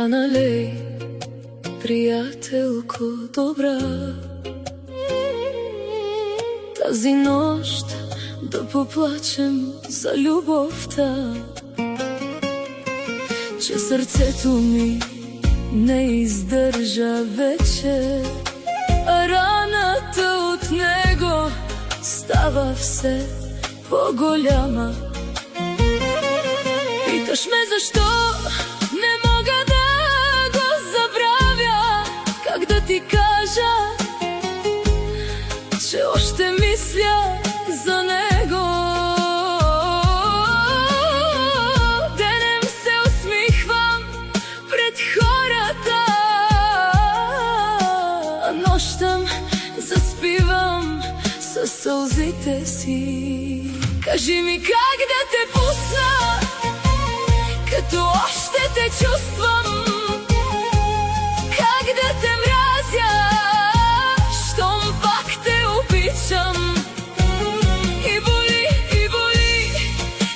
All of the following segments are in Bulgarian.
Стана лей, приятелко добра, тази нощ да поплачем за любовта, че сърцето ми не издържа вече, а раната от него става все по-голяма. Питаш ме защо не мога да го забравя, как да ти кажа, че още мисля за него. Денем се усмихвам пред хората, а нощем заспивам със сълзите си. Кажи ми как да те пусна, като още те чувствам, как да те мразя, щом пак те обичам. И боли,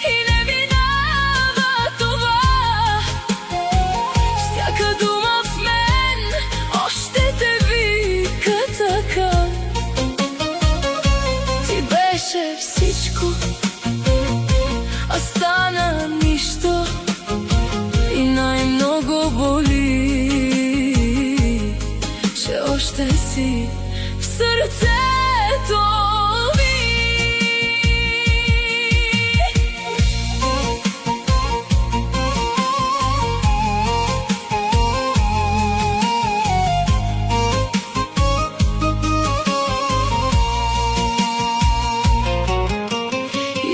и не минава това, всяка дума в мен още те вика така. Ти беше всичко, а стана нищо, и най-много боли, че още си в сърцето ми.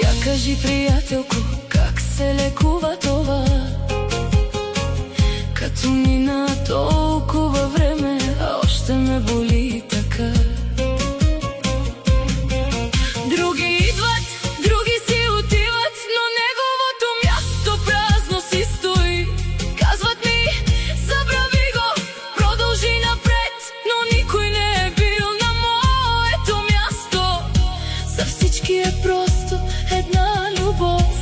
Я кажи, приятелко, как се лекува това, като мина толкова време, а още ме боли така. Други идват, други си отиват, но неговото място празно си стои. Казват ми, забрави го, продължи напред, но никой не е бил на моето място. За всички е просто една любов,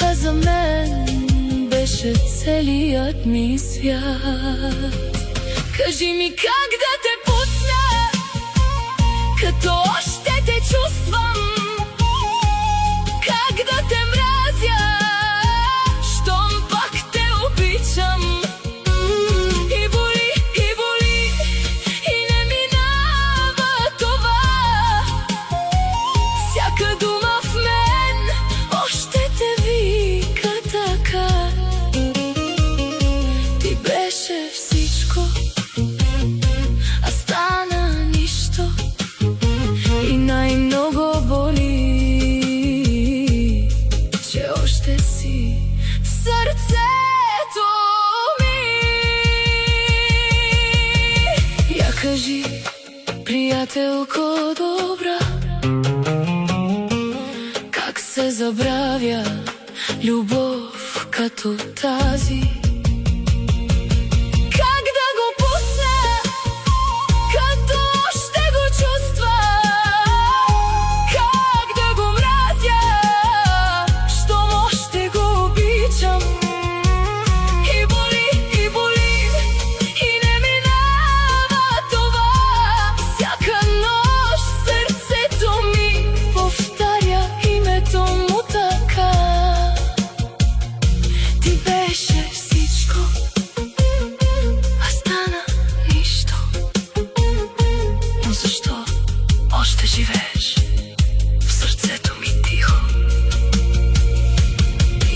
а за мен беше целият ми свят. Кажи ми как да те пусна, като още те чувствам, как да те мразя, щом пак те обичам. И боли, и не минава това, всяка дума в мен още те вика така. Ти беше всичко, а стана нищо, и най-много боли, че още си в сърцето ми. Я кажи, приятелко добра, как се забравя любов като тази? Как да го пусна, като още го чувства? Как да го мразя, щом още го обичам? И боли, и не минава това, всяка нощ сърцето ми повтаря името му така. Ти беше всичко, а стана нищо, но защо още живееш в сърцето ми тихо?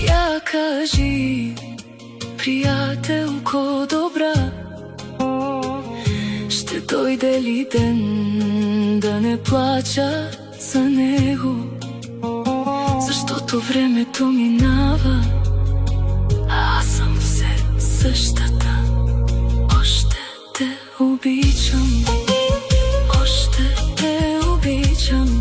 Я кажи, приятелко добра, ще дойде ли ден да не плача за него? Защото времето минава, а аз съм все същата. Още те обичам, още те обичам.